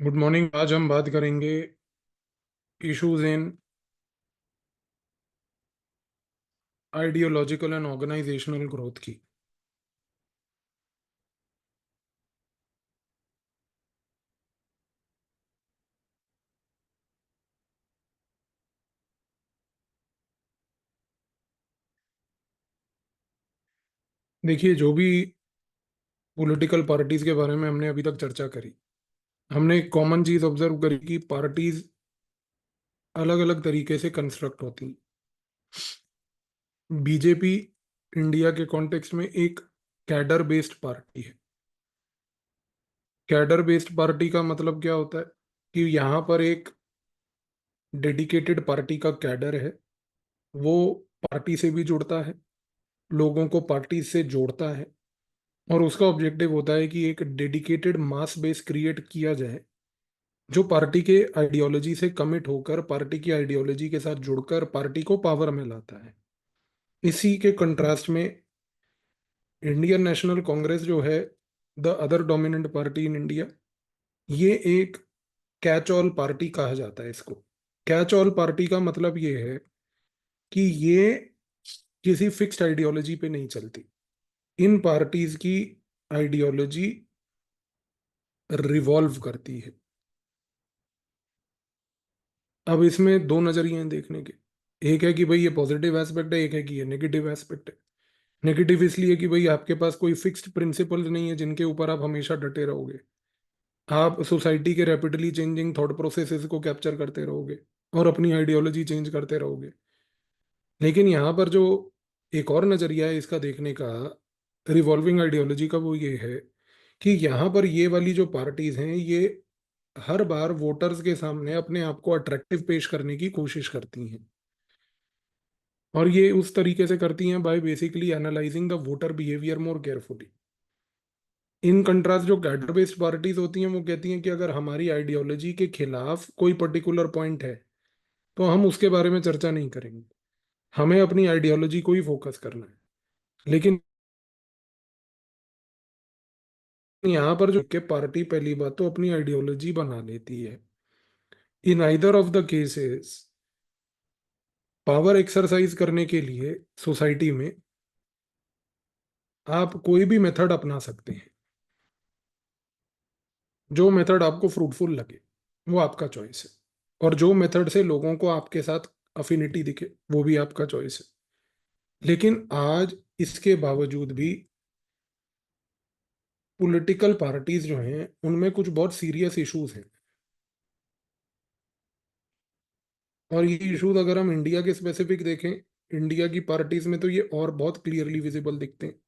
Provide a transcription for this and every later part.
Good morning. आज हम बात करेंगे issues in ideological and organisational growth की। देखिए, जो भी पॉलिटिकल पार्टीज के बारे में हमने अभी तक चर्चा करी, हमने एक कॉमन चीज ऑब्जर्व करी कि पार्टीज अलग अलग तरीके से कंस्ट्रक्ट होती हैं। बीजेपी इंडिया के कॉन्टेक्स्ट में एक कैडर बेस्ड पार्टी है। कैडर बेस्ड पार्टी का मतलब क्या होता है कि यहाँ पर एक डेडिकेटेड पार्टी का कैडर है। वो पार्टी से भी जुड़ता है, लोगों को पार्टी से जोड़ता है, और उसका ऑब्जेक्टिव होता है कि एक डेडिकेटेड मास बेस क्रिएट किया जाए जो पार्टी के आइडियोलॉजी से कमिट होकर, पार्टी की आइडियोलॉजी के साथ जुड़कर पार्टी को पावर में लाता है। इसी के कंट्रास्ट में इंडियन नेशनल कांग्रेस जो है, the other dominant party in India, ये एक कैच ऑल पार्टी कहा जाता है इसको। कैच ऑल पार्टी का मतलब ये है कि ये किसी फिक्स्ड आइडियोलॉजी पे नहीं चलती। इन पार्टीज की आइडियोलॉजी रिवॉल्व करती है। अब इसमें दो नजरिए हैं देखने के। एक है कि भाई ये पॉजिटिव एस्पेक्ट है, एक है कि ये नेगेटिव एस्पेक्ट है। नेगेटिव इसलिए कि भाई आपके पास कोई फिक्स्ड प्रिंसिपल्स नहीं है जिनके ऊपर आप हमेशा डटे रहोगे। आप सोसाइटी के रैपिडली चेंजिंग थॉट प्रोसेसेस को कैप्चर करते रहोगे और अपनी आइडियोलॉजी चेंज करते रहोगे। लेकिन यहाँ पर जो एक और नजरिया है इसका देखने का, रिवॉल्विंग आइडियोलॉजी का, वो ये है कि यहाँ पर ये वाली जो पार्टीज हैं, ये हर बार वोटर्स के सामने अपने आप को अट्रैक्टिव पेश करने की कोशिश करती हैं। और ये उस तरीके से करती हैं bye basically analysing the voter behaviour more carefully. In contrast जो कैडर बेस्ड पार्टीज होती हैं, वो कहती हैं कि अगर हमारी आइडियोलॉजी के खिलाफ कोई पर्टिकुलर पॉइंट है तो हम उसके बारे में चर्चा नहीं करेंगे, हमें अपनी आइडियोलॉजी को ही फोकस करना है। लेकिन यहाँ पर जो के पार्टी पहली बात तो अपनी आइडियोलॉजी बना लेती है। In either of the cases power exercise करने के लिए सोसाइटी में आप कोई भी मेथड अपना सकते हैं। जो मेथड आपको फ्रूटफुल लगे वो आपका चॉइस है, और जो मेथड से लोगों को आपके साथ अफिनिटी दिखे वो भी आपका चॉइस है। लेकिन आज इसके बावजूद भी पॉलिटिकल पार्टीज जो हैं उनमें कुछ बहुत सीरियस इश्यूज हैं। और ये इश्यूज अगर हम इंडिया के स्पेसिफिक देखें, इंडिया की पार्टीज में तो ये और बहुत क्लियरली विजिबल दिखते हैं।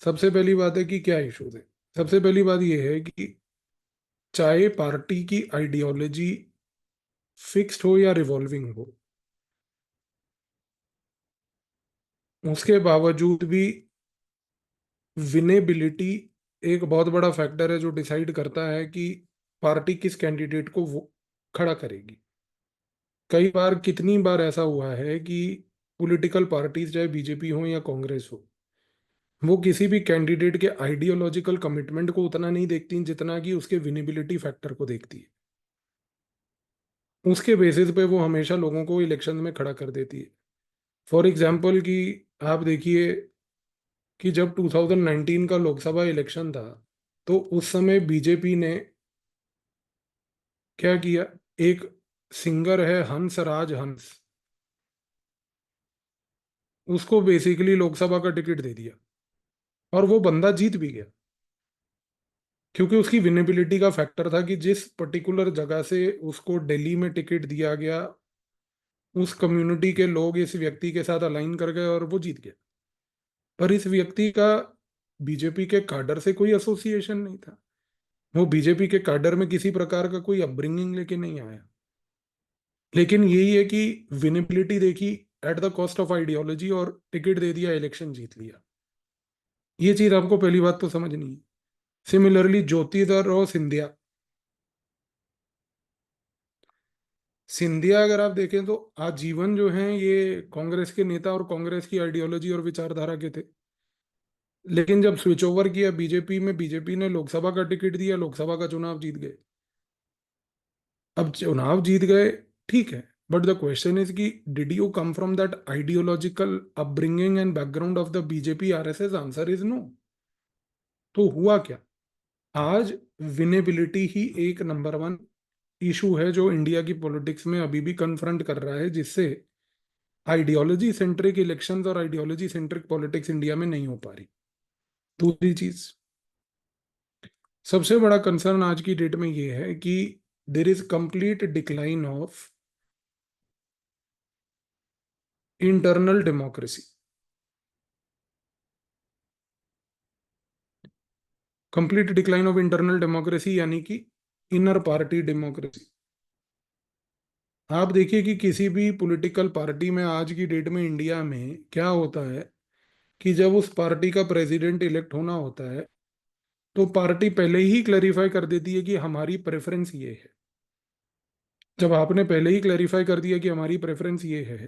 सबसे पहली बात है कि क्या इश्यूज है। सबसे पहली बात ये है कि चाहे पार्टी की आइडियोलॉजी फिक्स्ड हो या रिवॉल्विंग हो, उसके बावजूद भी विनेबिलिटी एक बहुत बड़ा फैक्टर है जो डिसाइड करता है कि पार्टी किस कैंडिडेट को वो खड़ा करेगी। कई बार, कितनी बार ऐसा हुआ है कि पॉलिटिकल पार्टीज चाहे बीजेपी हो या कांग्रेस हो, वो किसी भी कैंडिडेट के आइडियोलॉजिकल कमिटमेंट को उतना नहीं देखती जितना कि उसके विनेबिलिटी फैक्टर को देखती है। उसके बेसिस पे वो हमेशा लोगों को इलेक्शन में खड़ा कर देती है। फॉर एग्जाम्पल कि आप देखिए कि जब 2019 का लोकसभा इलेक्शन था, तो उस समय बीजेपी ने क्या किया। एक सिंगर है हंस राज हंस, उसको बेसिकली लोकसभा का टिकट दे दिया, और वो बंदा जीत भी गया। क्योंकि उसकी विनेबिलिटी का फैक्टर था कि जिस पर्टिकुलर जगह से उसको दिल्ली में टिकट दिया गया, उस कम्युनिटी के लोग इस व्यक्ति के साथ अलाइन कर गए और वो जीत गया। पर इस व्यक्ति का बीजेपी के काडर से कोई एसोसिएशन नहीं था। वो बीजेपी के काडर में किसी प्रकार का कोई अपब्रिंगिंग लेके नहीं आया। लेकिन यही है कि विनेबिलिटी देखी at the cost of ideology, और टिकट दे दिया, इलेक्शन जीत लिया। ये चीज आपको पहली बात तो समझनी है। सिमिलरली ज्योतिधर और सिंधिया, सिंधिया अगर आप देखें तो आजीवन जो हैं ये कांग्रेस के नेता और कांग्रेस की आइडियोलॉजी और विचारधारा के थे। लेकिन जब स्विच ओवर किया बीजेपी में, बीजेपी ने लोकसभा का टिकट दिया, लोकसभा का चुनाव जीत गए। अब चुनाव जीत गए, ठीक है, बट द क्वेश्चन इज कि did you come from that ideological upbringing and background of the BJP RSS? Answer is no. तो हुआ क्या? आज विनेबिलिटी ही एक नंबर वन इशू है जो इंडिया की पॉलिटिक्स में अभी भी कन्फ्रंट कर रहा है, जिससे आइडियोलॉजी सेंट्रिक इलेक्शंस और आइडियोलॉजी सेंट्रिक पॉलिटिक्स इंडिया में नहीं हो पा रही। दूसरी चीज, सबसे बड़ा कंसर्न आज की डेट में ये है कि there is complete decline of internal democracy. Complete decline of internal democracy यानी कि इनर पार्टी डेमोक्रेसी। आप देखिए कि किसी भी पॉलिटिकल पार्टी में आज की डेट में इंडिया में क्या होता है कि जब उस पार्टी का प्रेसिडेंट इलेक्ट होना होता है, तो पार्टी पहले ही क्लैरिफाई कर देती है कि हमारी प्रेफरेंस ये है। जब आपने पहले ही क्लैरिफाई कर दिया कि हमारी प्रेफरेंस ये है,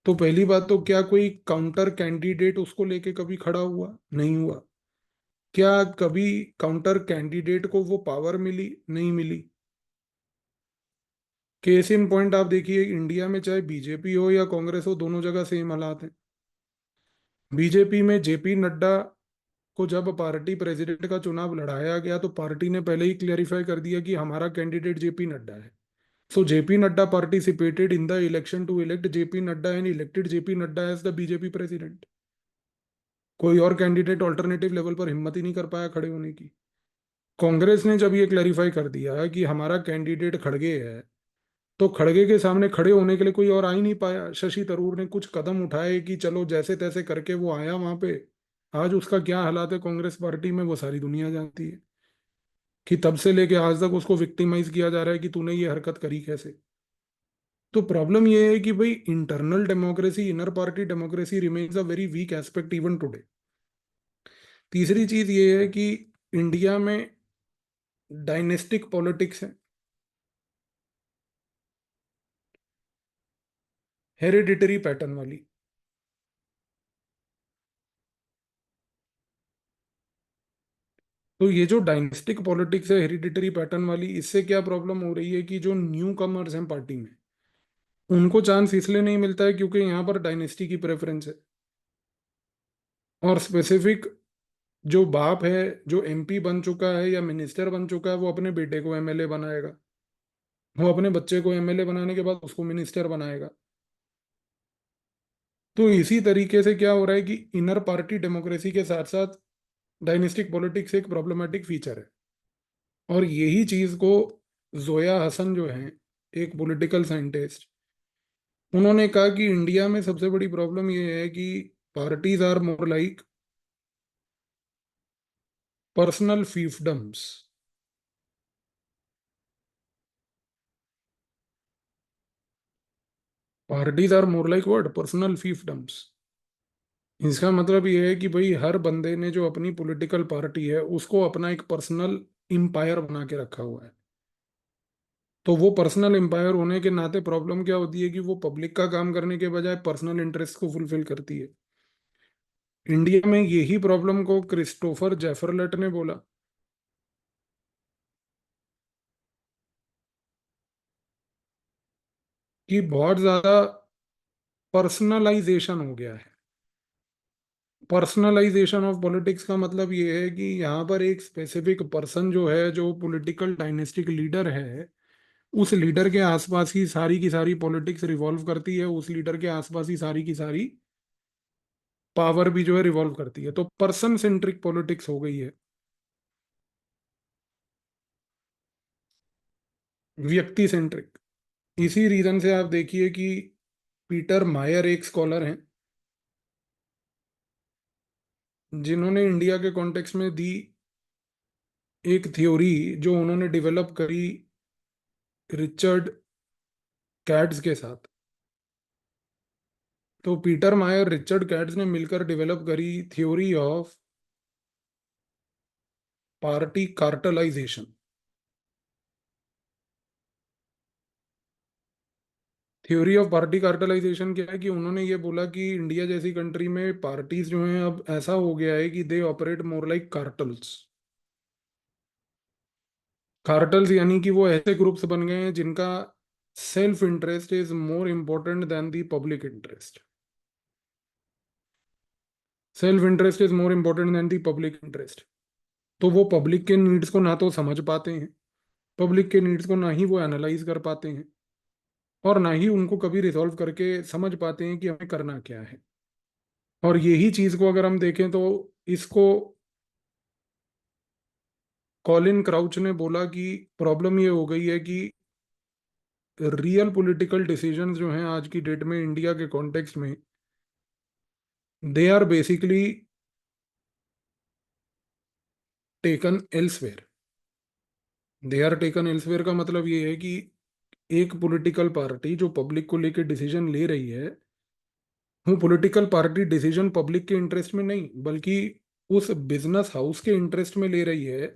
तो पहली बात तो क्या कोई काउंटर कैंडिडेट उसको लेके कभी खड़ा हुआ? नहीं हुआ। क्या कभी काउंटर कैंडिडेट को वो पावर मिली? नहीं मिली। केस इन पॉइंट आप देखिए, इंडिया में चाहे बीजेपी हो या कांग्रेस हो, दोनों जगह सेम हालात हैं। बीजेपी में जेपी नड्डा को जब पार्टी प्रेसिडेंट का चुनाव लड़ाया गया, तो पार्टी ने पहले ही क्लेरिफाई कर दिया कि हमारा कैंडिडेट जेपी नड्डा है। So JP Nadda participated in the election to elect JP Nadda and elected JP Nadda as the BJP president. कोई और कैंडिडेट ऑल्टरनेटिव लेवल पर हिम्मत ही नहीं कर पाया खड़े होने की। कांग्रेस ने जब ये क्लेरिफाई कर दिया कि हमारा कैंडिडेट खड़गे है, तो खड़गे के सामने खड़े होने के लिए कोई और आ ही नहीं पाया। शशि थरूर ने कुछ कदम उठाए कि चलो जैसे तैसे करके वो आया वहां पे। आज उसका क्या हालात है कांग्रेस पार्टी में, वो सारी दुनिया जानती है कि तब से लेके आज तक उसको विक्टिमाइज किया जा रहा है कि तूने ये हरकत करी कैसे। तो प्रॉब्लम ये है कि भाई internal democracy, inner party democracy remains a very weak aspect even today. तीसरी चीज ये है कि इंडिया में डायनेस्टिक पॉलिटिक्स है, हेरिडिटरी पैटर्न वाली। तो ये जो डायनेस्टिक पॉलिटिक्स है हेरिडिटरी पैटर्न वाली, इससे क्या प्रॉब्लम हो रही है कि जो न्यू कमर्स हैं पार्टी में, उनको चांस इसलिए नहीं मिलता है क्योंकि यहाँ पर डायनेस्टी की प्रेफरेंस है। और स्पेसिफिक जो बाप है, जो एमपी बन चुका है या मिनिस्टर बन चुका है, वो अपने बेटे को एमएलए बनाएगा, वो अपने बच्चे को एमएलए बनाने के बाद उसको मिनिस्टर बनाएगा। तो इसी तरीके से क्या हो रहा है कि इनर पार्टी डेमोक्रेसी के साथ साथ डायनेस्टिक पॉलिटिक्स एक प्रॉब्लमेटिक फीचर है। और यही चीज को जोया हसन जो है, एक पॉलिटिकल साइंटिस्ट, उन्होंने कहा कि इंडिया में सबसे बड़ी प्रॉब्लम ये है कि parties are more like personal fiefdoms। Parties are more like what? Personal fiefdoms। इसका मतलब ये है कि भाई हर बंदे ने जो अपनी पॉलिटिकल पार्टी है उसको अपना एक पर्सनल एम्पायर बना के रखा हुआ है। तो वो पर्सनल एम्पायर होने के नाते प्रॉब्लम क्या होती है कि वो पब्लिक का काम करने के बजाय पर्सनल इंटरेस्ट को फुलफिल करती है। इंडिया में यही प्रॉब्लम को क्रिस्टोफर जेफरलेट ने बोला कि बहुत ज्यादा पर्सनलाइजेशन हो गया है। पर्सनलाइजेशन ऑफ पॉलिटिक्स का मतलब ये है कि यहाँ पर एक स्पेसिफिक पर्सन जो है, जो पॉलिटिकल डायनेस्टिक लीडर है, उस लीडर के आसपास ही सारी की सारी पॉलिटिक्स रिवॉल्व करती है, उस लीडर के आसपास ही सारी की सारी पावर भी जो है रिवॉल्व करती है। तो पर्सन सेंट्रिक पॉलिटिक्स हो गई है, व्यक्ति सेंट्रिक। इसी रीजन से आप देखिए कि पीटर मायर एक स्कॉलर हैं, जिन्होंने इंडिया के कॉन्टेक्स्ट में दी एक थ्योरी जो उन्होंने डेवलप करी रिचर्ड कैट्स के साथ। तो पीटर मायर, रिचर्ड कैट्स ने मिलकर डेवलप करी theory of party cartelisation. Theory of party cartelisation क्या है कि उन्होंने ये बोला कि इंडिया जैसी कंट्री में पार्टीज जो हैं अब ऐसा हो गया है कि they operate more like cartels. Cartels यानी कि वो ऐसे ग्रुप्स बन गए हैं जिनका self interest is more important then the public interest. Self interest is more important then the public interest. तो वो पब्लिक के नीड्स को ना तो समझ पाते हैं, पब्लिक के नीड्स को ना ही वो एनालाइज कर पाते हैं, और ना ही उनको कभी रिजॉल्व करके समझ पाते हैं कि हमें करना क्या है। और यही चीज को अगर हम देखें तो इसको कॉलिन क्राउच ने बोला कि प्रॉब्लम ये हो गई है कि रियल पॉलिटिकल डिसीजंस जो हैं आज की डेट में इंडिया के कॉन्टेक्स्ट में, they are basically taken elsewhere. They are taken elsewhere का मतलब ये है कि एक पॉलिटिकल पार्टी जो पब्लिक को लेकर डिसीजन ले रही है, वो पॉलिटिकल पार्टी डिसीजन पब्लिक के इंटरेस्ट में नहीं बल्कि उस बिजनेस हाउस के इंटरेस्ट में ले रही है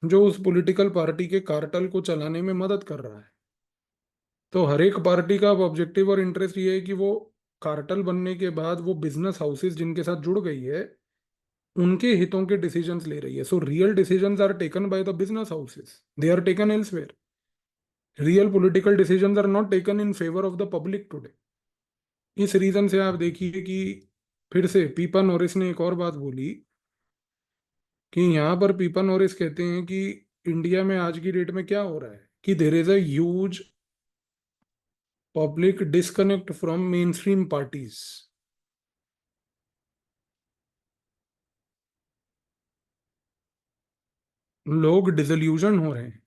जो उस पॉलिटिकल पार्टी के कार्टल को चलाने में मदद कर रहा है। तो हर एक पार्टी का ऑब्जेक्टिव और इंटरेस्ट ये है कि वो कार्टल बनने के बाद वो बिजनेस हाउसेस जिनके साथ जुड़ गई है उनके हितों के डिसीजंस ले रही है। So real decisions are taken by the business houses, they are taken elsewhere. Real political decisions are not taken in favour of the public today. इस रीजन से आप देखिए कि फिर से पीपा नोरिस ने एक और बात बोली कि यहाँ पर पीपा नोरिस कहते हैं कि इंडिया में आज की डेट में क्या हो रहा है कि there is a huge public disconnect from main stream parties. लोग डिसल्यूजन हो रहे हैं,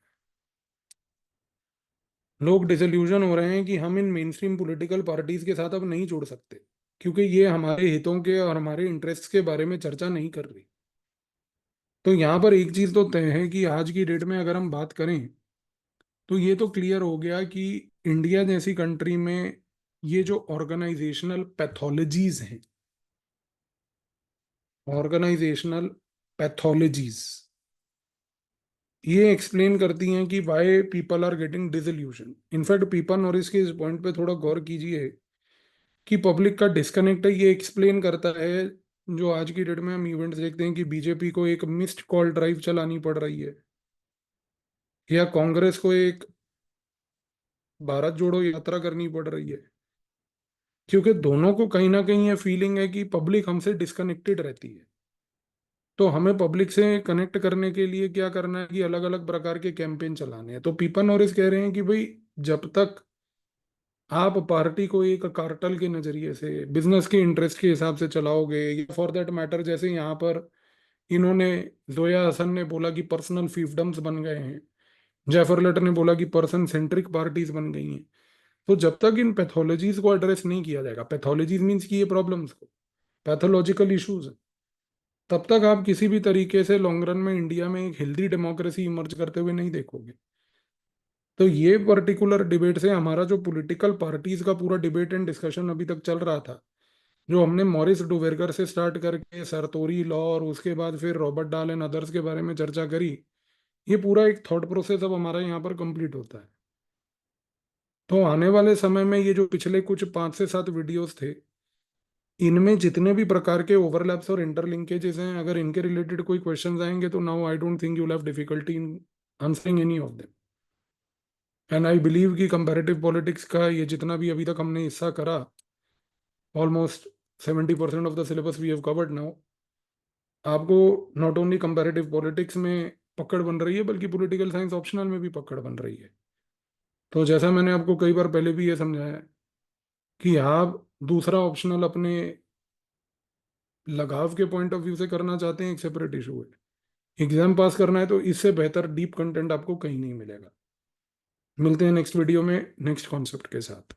लोग डिसल्यूजन हो रहे हैं कि हम इन मेन स्ट्रीम पॉलिटिकल पार्टीज के साथ अब नहीं जुड़ सकते क्योंकि ये हमारे हितों के और हमारे इंटरेस्ट के बारे में चर्चा नहीं कर रही। तो यहाँ पर एक चीज तो तय है कि आज की डेट में अगर हम बात करें तो ये तो क्लियर हो गया कि इंडिया जैसी कंट्री में ये जो ऑर्गेनाइजेशनल पैथोलॉजीज हैं, ऑर्गेनाइजेशनल पैथोलॉजीज, ये एक्सप्लेन करती हैं कि why people are getting disillusion. In fact people और इसके इस पॉइंट पे थोड़ा गौर कीजिए कि पब्लिक का डिस्कनेक्ट है, ये एक्सप्लेन करता है जो आज की डेट में हम इवेंट्स देखते हैं कि बीजेपी को एक मिस्ड कॉल ड्राइव चलानी पड़ रही है या कांग्रेस को एक भारत जोड़ो यात्रा करनी पड़ रही है, क्योंकि दोनों को कहीं ना कहीं ये फीलिंग है कि पब्लिक हमसे डिस्कनेक्टेड रहती है। तो हमें पब्लिक से कनेक्ट करने के लिए क्या करना है कि अलग अलग प्रकार के कैंपेन चलाने हैं। तो पीपन नोरिस कह रहे हैं कि भाई जब तक आप पार्टी को एक कार्टल के नजरिए से बिजनेस के इंटरेस्ट के हिसाब से चलाओगे, या फॉर दैट मैटर जैसे यहाँ पर इन्होंने, जोया हसन ने बोला कि पर्सनल फीफडम्स बन गए हैं, जैफर लटर ने बोला कि पर्सन सेंट्रिक पार्टीज बन गई हैं। तो जब तक इन पैथोलॉजीज को एड्रेस नहीं किया जाएगा, पैथोलॉजीज मीन्स की ये प्रॉब्लम्स को, पैथोलॉजिकल इश्यूज, तब तक आप किसी भी तरीके से लॉन्ग रन में इंडिया में एक हेल्दी डेमोक्रेसी इमर्ज करते हुए नहीं देखोगे। तो ये पर्टिकुलर डिबेट से हमारा जो पॉलिटिकल पार्टीज का पूरा डिबेट एंड डिस्कशन अभी तक चल रहा था, जो हमने मॉरिस डुवेरगर से स्टार्ट करके सरतोरी लॉ और उसके बाद फिर रॉबर्ट डाल एंड अदर्स के बारे में चर्चा करी, ये पूरा एक थॉट प्रोसेस अब हमारा यहाँ पर कंप्लीट होता है। तो आने वाले समय में ये जो पिछले कुछ 5 से 7 वीडियोस थे, इनमें जितने भी प्रकार के ओवरलैप्स और इंटरलिंकेजेस हैं, अगर इनके रिलेटेड कोई क्वेश्चंस आएंगे तो now I don't think you will have difficulty in answering any of them. And I believe कि कंपैरेटिव पॉलिटिक्स का ये जितना भी अभी तक हमने हिस्सा करा, almost 70% of the syllabus we have covered now, आपको नॉट ओनली कंपैरेटिव पॉलिटिक्स में पकड़ बन रही है बल्कि पॉलिटिकल साइंस ऑप्शनल में भी पकड़ बन रही है। तो जैसा मैंने आपको कई बार पहले भी ये समझाया है कि आप दूसरा ऑप्शनल अपने लगाव के पॉइंट ऑफ व्यू से करना चाहते हैं, एक सेपरेट इशू है। एग्जाम पास करना है तो इससे बेहतर डीप कंटेंट आपको कहीं नहीं मिलेगा। मिलते हैं नेक्स्ट वीडियो में नेक्स्ट कॉन्सेप्ट के साथ।